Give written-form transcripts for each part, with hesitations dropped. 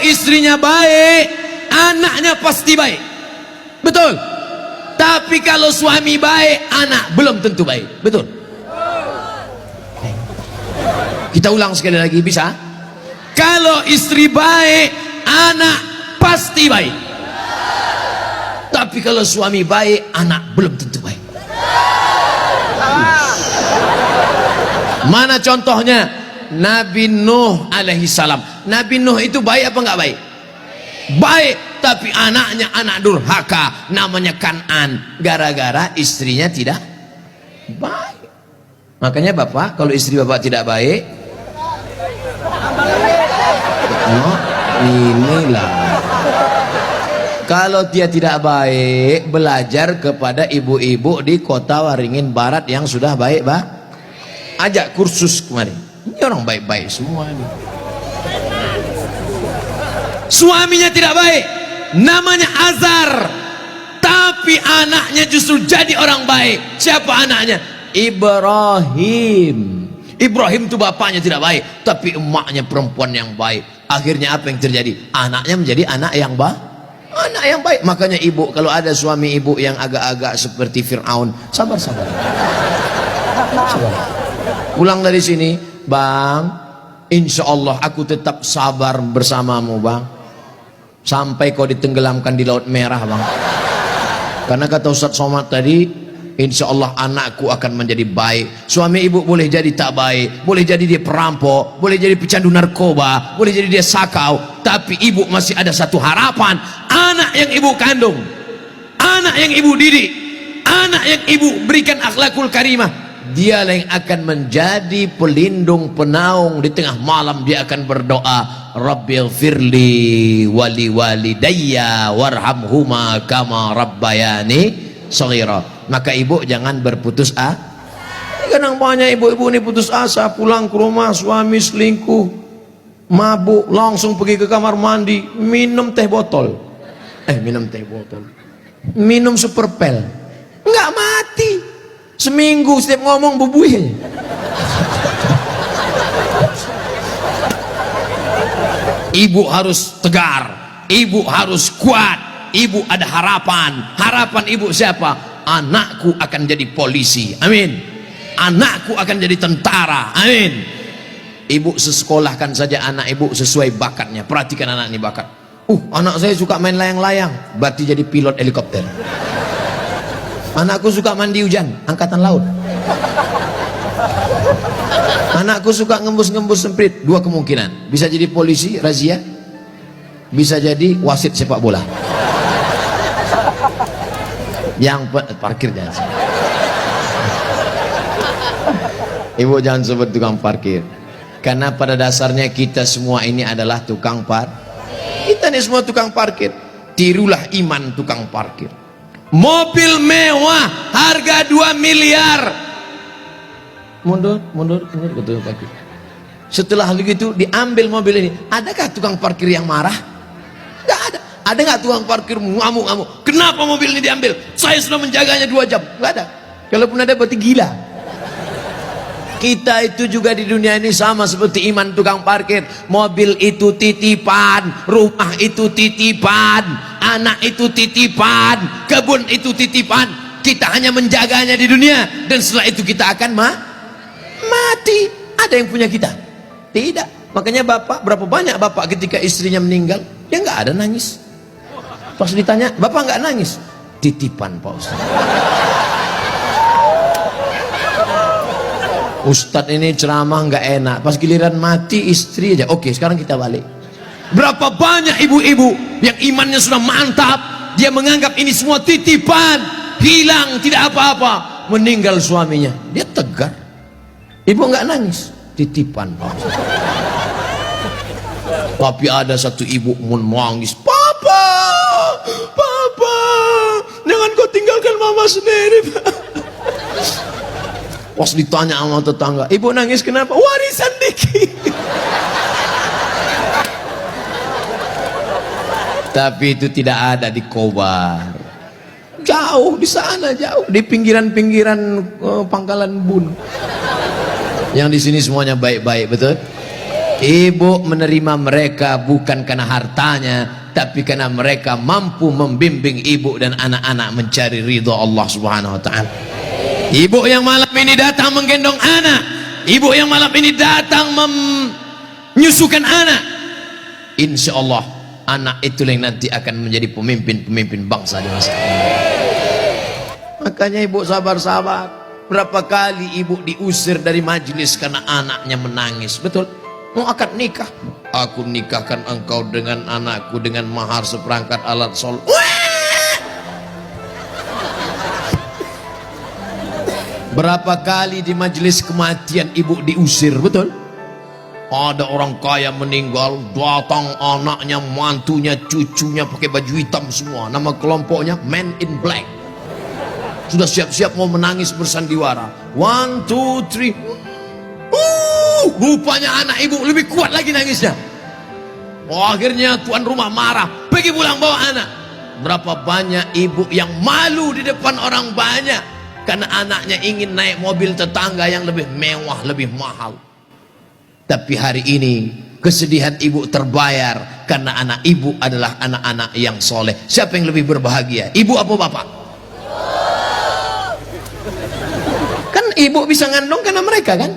istrinya baik, anaknya pasti baik. Betul. Tapi kalau suami baik, anak belum tentu baik. Betul. Kita ulang sekali lagi, bisa? Kalau istri baik, anak pasti baik. Tapi kalau suami baik, anak belum tentu baik. Mana contohnya? Nabi Nuh alaihi salam. Nabi Nuh itu baik apa enggak baik? Baik, tapi anaknya anak durhaka, namanya Kan'an, gara-gara istrinya tidak baik. Makanya bapak, kalau istri bapak tidak baik, oh, inilah. Kalau dia tidak baik, belajar kepada ibu-ibu di kota Waringin Barat yang sudah baik, Pak. Ajak kursus kemarin. Ini orang baik-baik semua ini. Suaminya tidak baik, namanya Azar, tapi anaknya justru jadi orang baik. Siapa anaknya? Ibrahim. Ibrahim itu bapaknya tidak baik, tapi emaknya perempuan yang baik. Akhirnya apa yang terjadi? Anaknya menjadi anak yang baik. Anak yang baik. Makanya ibu, kalau ada suami ibu yang agak-agak seperti Fir'aun, sabar-sabar. Pulang dari sini, bang, insya Allah aku tetap sabar bersamamu, bang, sampai kau ditenggelamkan di Laut Merah, bang. Karena kata Ustadz Somad tadi, insya Allah anakku akan menjadi baik. Suami ibu boleh jadi tak baik, boleh jadi dia perampok, boleh jadi pecandu narkoba, boleh jadi dia sakau, tapi ibu masih ada satu harapan. Anak yang ibu kandung, anak yang ibu didik, anak yang ibu berikan akhlakul karimah, dia yang akan menjadi pelindung penaung. Di tengah malam dia akan berdoa, Rabbighfirli wali walidayya warhamhuma kama rabbayani shaghira. Maka ibu jangan berputus asa. Kadang banyak ibu-ibu ini putus asa, pulang ke rumah suami selingkuh, mabuk, langsung pergi ke kamar mandi, minum teh botol. Minum super pel. Enggak mati. Seminggu setiap ngomong bubuih. Ibu harus tegar, ibu harus kuat, ibu ada harapan. Harapan ibu siapa? Anakku akan jadi polisi, amin. Anakku akan jadi tentara, amin. Ibu sekolahkan saja anak ibu sesuai bakatnya. Perhatikan anak ini bakat. Anak saya suka main layang-layang, berarti jadi pilot helikopter. Anakku suka mandi hujan, angkatan laut. Anakku suka ngembus-ngembus semprit, dua kemungkinan, bisa jadi polisi razia, bisa jadi wasit sepak bola. Yang parkir jangan. Ibu jangan sebut tukang parkir, karena pada dasarnya kita semua ini adalah tukang parkir. Kita ini semua tukang parkir. Tirulah iman tukang parkir. Mobil mewah harga 2 miliar. Mundur betul parkir. Setelah begitu diambil mobil ini, adakah tukang parkir yang marah? Enggak ada. Ada nggak tukang parkir ngamuk-ngamuk? Kenapa mobil ini diambil? Saya sudah menjaganya 2 jam. Enggak ada. Kalaupun ada berarti gila. Kita itu juga di dunia ini sama seperti iman tukang parkir. Mobil itu titipan, rumah itu titipan, anak itu titipan, kebun itu titipan. Kita hanya menjaganya di dunia, dan setelah itu kita akan mati. Ada yang punya kita? Tidak. Makanya bapak, berapa banyak bapak ketika istrinya meninggal, dia nggak ada nangis. Pas ditanya, bapak nggak nangis? Titipan Pak Ustaz. Ustadz ini ceramah nggak enak, pas giliran mati istri aja. Oke, sekarang kita balik. Berapa banyak ibu-ibu yang imannya sudah mantap, dia menganggap ini semua titipan, hilang tidak apa-apa, meninggal suaminya, dia tegar. Ibu nggak nangis, titipan Pak. Tapi ada satu ibu menangis, papa, jangan kau tinggalkan mama sendiri, Pak. Pas ditanya sama tetangga, ibu nangis kenapa? Warisan dikit. Tapi itu tidak ada di Kobar. Jauh di sana, jauh di pinggiran-pinggiran Pangkalan Bun. Yang di sini semuanya baik-baik, betul? Ibu menerima mereka bukan karena hartanya, tapi karena mereka mampu membimbing ibu dan anak-anak mencari ridho Allah Subhanahu wa taala. Ibu yang malam ini datang menggendong anak, ibu yang malam ini datang menyusukan anak, insya Allah anak itu yang nanti akan menjadi pemimpin bangsa di masa ini. Makanya ibu sabar-sabar. Berapa kali ibu diusir dari majelis karena anaknya menangis, betul? Mau akad nikah, aku nikahkan engkau dengan anakku dengan mahar seperangkat alat sholat. Berapa kali di majelis kematian ibu diusir, betul? Ada orang kaya meninggal, datang anaknya, mantunya, cucunya pakai baju hitam semua. Nama kelompoknya Men in Black. Sudah siap-siap mau menangis bersandiwara. 1, 2, 3. Rupanya anak ibu lebih kuat lagi nangisnya. Akhirnya tuan rumah marah, pergi pulang bawa anak. Berapa banyak ibu yang malu di depan orang banyak karena anaknya ingin naik mobil tetangga yang lebih mewah, lebih mahal. Tapi hari ini kesedihan ibu terbayar karena anak ibu adalah anak-anak yang soleh. Siapa yang lebih berbahagia, ibu apa bapak? Kan ibu bisa ngandung karena mereka kan.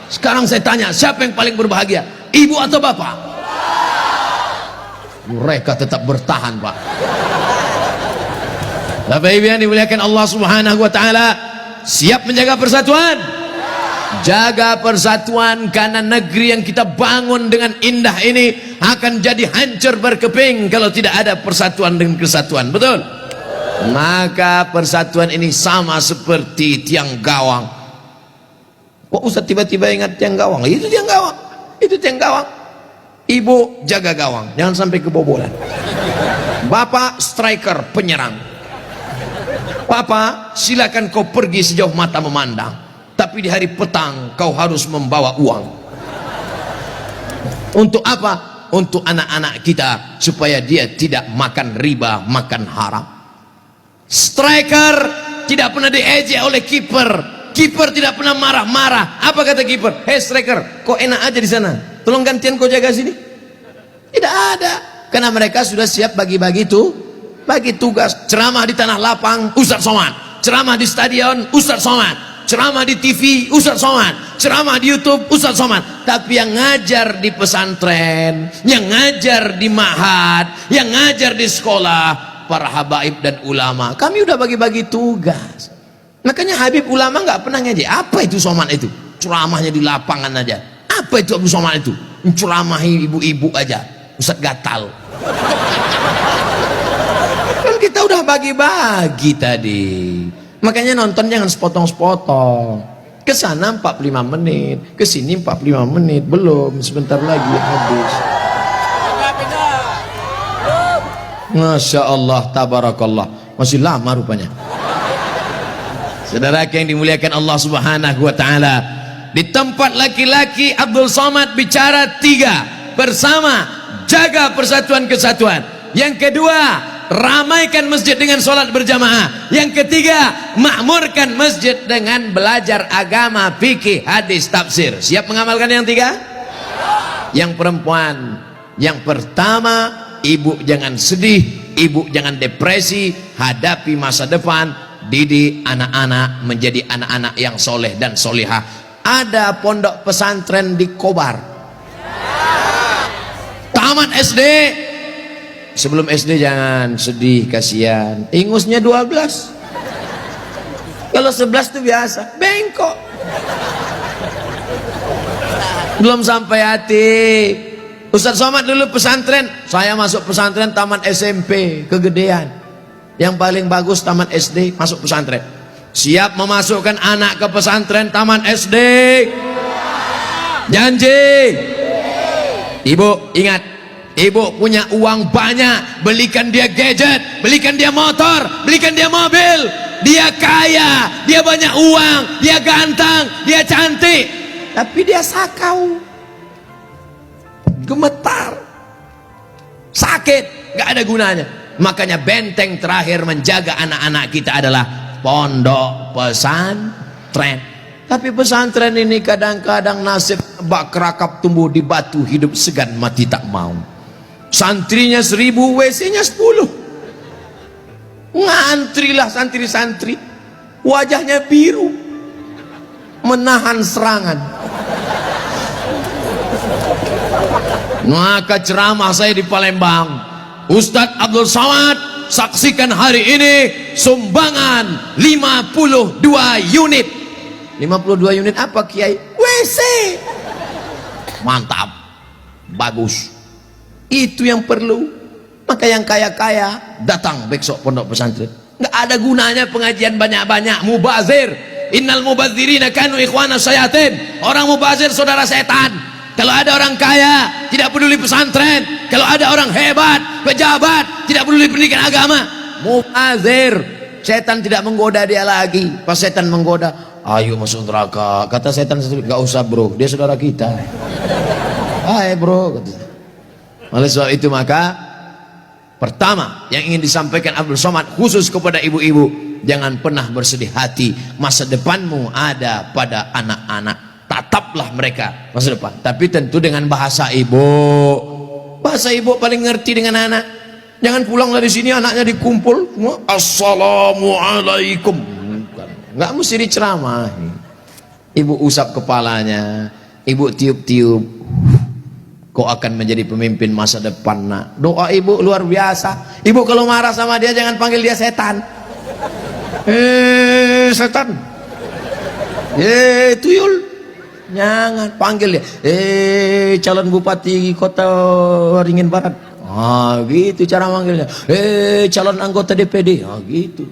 Sekarang saya tanya, siapa yang paling berbahagia, ibu atau bapak? Mereka tetap bertahan, Pak. Bapak Ibu yang dimuliakan Allah Subhanahu wa taala, siap menjaga persatuan? Jaga persatuan, karena negeri yang kita bangun dengan indah ini akan jadi hancur berkeping kalau tidak ada persatuan dan kesatuan, betul? Maka persatuan ini sama seperti tiang gawang. Kok Ustaz tiba-tiba ingat tiang gawang? Itu tiang gawang, itu tiang gawang. Ibu jaga gawang, jangan sampai kebobolan. Bapak striker, penyerang. Papa silakan kau pergi sejauh mata memandang, tapi di hari petang kau harus membawa uang. Untuk apa? Untuk anak-anak kita, supaya dia tidak makan riba, makan haram. Striker tidak pernah diejek oleh kiper. Kiper tidak pernah marah-marah. Apa kata kiper? Hei striker, kok enak aja di sana, tolong gantian kau jaga sini. Tidak ada, karena mereka sudah siap bagi-bagi bagi tugas. Ceramah di tanah lapang, Ustaz Somad. Ceramah di stadion, Ustaz Somad. Ceramah di TV, Ustaz Somad. Ceramah di YouTube, Ustaz Somad. Tapi yang ngajar di pesantren, yang ngajar di ma'had, yang ngajar di sekolah, para habaib dan ulama, kami udah bagi-bagi tugas. Makanya Habib ulama nggak pernah ngaji. Apa itu Somad itu? Ceramahnya di lapangan aja. Apa itu Abu Somad itu? Ceramahi ibu-ibu aja. Ustaz gatal. Kan kita udah bagi-bagi tadi. Makanya nonton jangan sepotong-sepotong. Kesana 45 menit, kesini 45 menit, belum, sebentar lagi habis. Masya Allah, tabarakallah, masih lama rupanya. Saudara yang dimuliakan Allah Subhanahu wa taala, di tempat laki-laki Abdul Somad bicara 3, bersama, jaga persatuan kesatuan. Yang kedua, ramaikan masjid dengan sholat berjamaah. Yang ketiga, makmurkan masjid dengan belajar agama, fikih, hadis, tafsir. Siap mengamalkan yang 3? Yang perempuan, yang pertama, ibu jangan sedih, ibu jangan depresi, hadapi masa depan. Didik anak-anak menjadi anak-anak yang soleh dan solihah. Ada pondok pesantren di Kobar. Tamat SD. Sebelum SD jangan sedih, kasihan. Ingusnya 12. Kalau 11 itu biasa, bengkok. Belum sampai hati. Ustaz Somad dulu pesantren. Saya masuk pesantren tamat SMP, kegedean. Yang paling bagus taman SD, masuk pesantren. Siap memasukkan anak ke pesantren taman SD? Janji? Ibu ingat, ibu punya uang banyak, belikan dia gadget, belikan dia motor, belikan dia mobil. Dia kaya, dia banyak uang, dia ganteng, dia cantik, tapi dia sakau, gemetar, sakit, gak ada gunanya. Makanya benteng terakhir menjaga anak-anak kita adalah pondok pesantren. Tapi pesantren ini kadang-kadang nasib bak kerakap tumbuh di batu, hidup segan mati tak mau. Santrinya 1000, WC-nya 10. Ngantrilah santri-santri, wajahnya biru, menahan serangan. Maka ceramah saya di Palembang, Ustadz Abdul Somad, saksikan hari ini sumbangan 52 unit. 52 unit apa Kiai? WC. Mantap, bagus, itu yang perlu. Maka yang kaya-kaya datang besok pondok pesantren. Nggak ada gunanya pengajian banyak-banyak, mubazir. Innal mubazirina kanu ikhwana syayatin. Orang mubazir saudara setan. Kalau ada orang kaya tidak peduli pesantren, kalau ada orang hebat pejabat tidak peduli pendidikan agama, mubazir. Setan tidak menggoda dia lagi. Pas setan menggoda, ayo masuk neraka, kata setan, nggak usah bro, dia saudara kita. Hai bro, kata. Oleh sebab itu maka pertama yang ingin disampaikan Abdul Somad khusus kepada ibu-ibu, jangan pernah bersedih hati. Masa depanmu ada pada anak-anak, tataplah mereka masa depan, tapi tentu dengan bahasa ibu. Bahasa ibu paling ngerti dengan anak. Jangan pulang dari sini anaknya dikumpul, assalamualaikum, nggak mesti diceramah. Ibu usap kepalanya, ibu tiup-tiup, kau akan menjadi pemimpin masa depan nak. Doa ibu luar biasa. Ibu kalau marah sama dia jangan panggil dia setan. Setan, tuyul, jangan panggil dia. Calon bupati kota Waringin Barat, gitu cara manggilnya. Calon anggota DPD, gitu.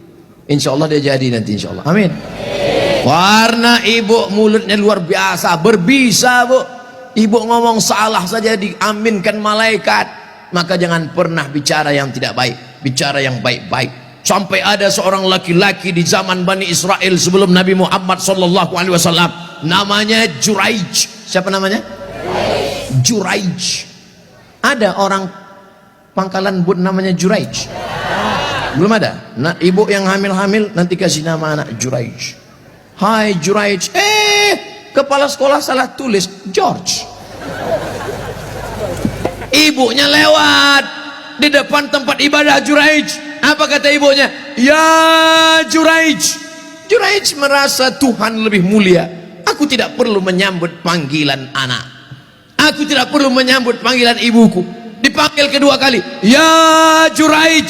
Insya Allah dia jadi nanti, insya Allah. Amin. Warna ibu mulutnya luar biasa, berbisa bu. Ibu ngomong salah saja diaminkan malaikat. Maka jangan pernah bicara yang tidak baik, bicara yang baik-baik. Sampai ada seorang laki-laki di zaman Bani Israel sebelum Nabi Muhammad SAW, namanya Juraij. Siapa namanya? Juraij. Ada orang Pangkalan Bun namanya Juraij? Belum ada. Nah, ibu yang hamil-hamil nanti kasih nama anak Juraij. Hai Juraij. Kepala sekolah salah tulis George. Ibunya lewat di depan tempat ibadah Juraij. Apa kata ibunya? Ya Juraij. Juraij merasa Tuhan lebih mulia. Aku tidak perlu menyambut panggilan anak. Aku tidak perlu menyambut panggilan ibuku. Dipanggil kedua kali, ya Juraij.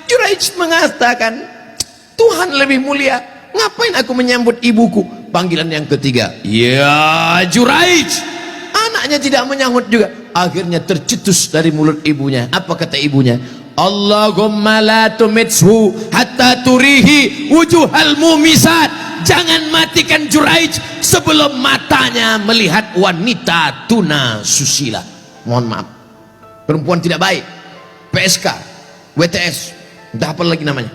Juraij mengatakan, Tuhan lebih mulia, ngapain aku menyambut ibuku? Panggilan yang ketiga, ya Juraij. Anaknya tidak menyambut juga. Akhirnya tercetus dari mulut ibunya. Apa kata ibunya? Allahumma la tumithu hatta turihi wujuhal mumisat. Jangan matikan Juraij sebelum matanya melihat wanita tuna susila. Mohon maaf, perempuan tidak baik, PSK, WTS, entah apa lagi namanya.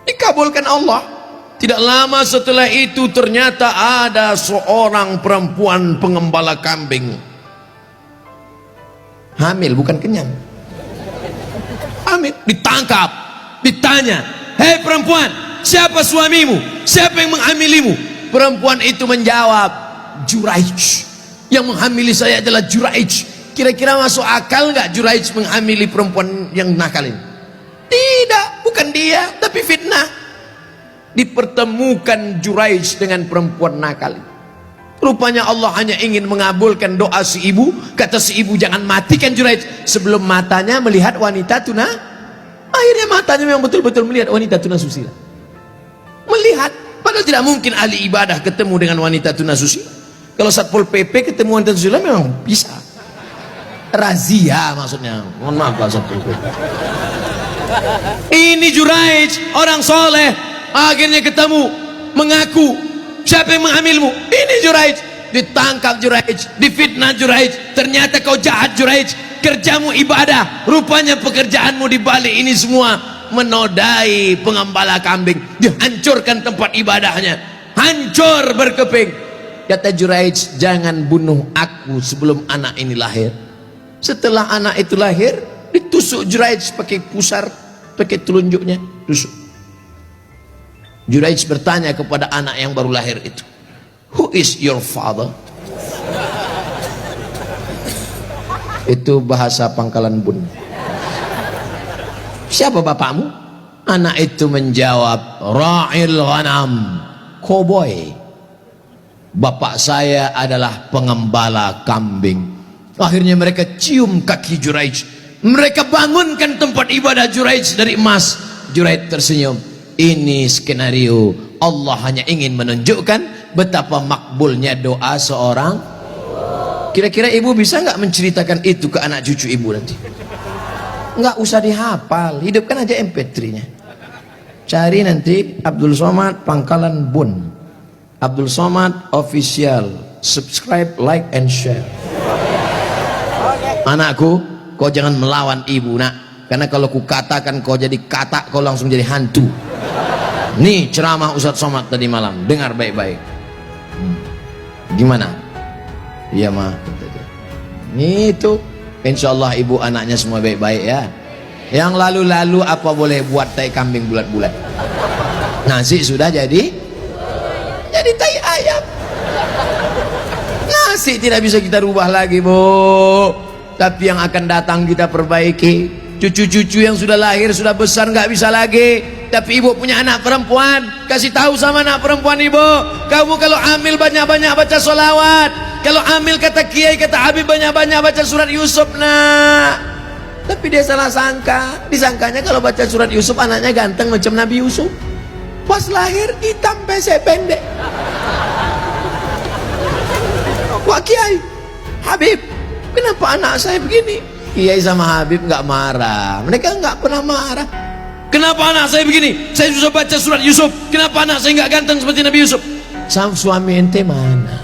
Dikabulkan Allah. Tidak lama setelah itu ternyata ada seorang perempuan pengembala kambing, hamil bukan kenyang, hamil. Ditangkap, ditanya, hei perempuan, siapa suamimu? Siapa yang menghamilimu? Perempuan itu menjawab, Juraij. Yang menghamili saya adalah Juraij. Kira-kira masuk akal nggak Juraij menghamili perempuan yang nakal ini? Tidak, bukan dia, tapi fitnah. Dipertemukan Juraij dengan perempuan nakal. Rupanya Allah hanya ingin mengabulkan doa si ibu. Kata si ibu, jangan matikan Juraij sebelum matanya melihat wanita tuna. Akhirnya matanya memang betul-betul melihat wanita tuna susila. Melihat, padahal tidak mungkin ahli ibadah ketemu dengan wanita tuna susila. Kalau Satpol PP ketemu wanita susila memang bisa. Razia maksudnya. Mohon maaf Pak Satpol PP. Ini Juraij, orang soleh. Akhirnya ketemu, mengaku, siapa yang menghamilmu? Ini Juraij. Ditangkap Juraij, difitnah Juraij. Ternyata kau jahat Juraij, kerjamu ibadah, rupanya pekerjaanmu di balik ini semua menodai pengembala kambing. Dihancurkan tempat ibadahnya, hancur berkeping. Kata Juraij, jangan bunuh aku sebelum anak ini lahir. Setelah anak itu lahir, ditusuk Juraij pakai pusar, pakai telunjuknya, tusuk. Juraij bertanya kepada anak yang baru lahir itu, "Who is your father?" Itu bahasa Pangkalan Bun. "Siapa bapakmu?" Anak itu menjawab, "Ra'il ghanam, koboi. Bapak saya adalah pengembala kambing." Akhirnya mereka cium kaki Juraij, mereka bangunkan tempat ibadah Juraij dari emas. Juraij tersenyum. Ini skenario Allah hanya ingin menunjukkan betapa makbulnya doa seorang. Kira-kira ibu bisa nggak menceritakan itu ke anak cucu ibu nanti? Nggak usah dihafal, hidupkan aja MP3-nya. Cari nanti Abdul Somad Pangkalan Bun, Abdul Somad Official, subscribe, like, and share. Anakku, kau jangan melawan ibu nak, karena kalau ku katakan kau jadi katak, kau langsung jadi hantu. Nih ceramah Ustadz Somad tadi malam, dengar baik-baik. Gimana? Iya mah. Nih itu, insya Allah ibu anaknya semua baik-baik ya. Yang lalu-lalu apa boleh buat tai kambing bulat-bulat. Nasi sudah jadi tai ayam. Nasi tidak bisa kita rubah lagi, Bu. Tapi yang akan datang kita perbaiki. Cucu-cucu yang sudah lahir, sudah besar, nggak bisa lagi. Tapi ibu punya anak perempuan, kasih tahu sama anak perempuan ibu, kamu kalau hamil banyak-banyak baca sholawat. Kalau hamil kata kiai, kata Habib, banyak-banyak baca surat Yusuf nak. Tapi dia salah sangka, disangkanya kalau baca surat Yusuf anaknya ganteng macam Nabi Yusuf. Pas lahir hitam pesek pendek. Wah kiai, Habib, kenapa anak saya begini? Kiai sama Habib nggak marah, mereka nggak pernah marah. Kenapa anak saya begini? Saya susah baca surat Yusuf. Kenapa anak saya nggak ganteng seperti Nabi Yusuf? Sama suami ente mana?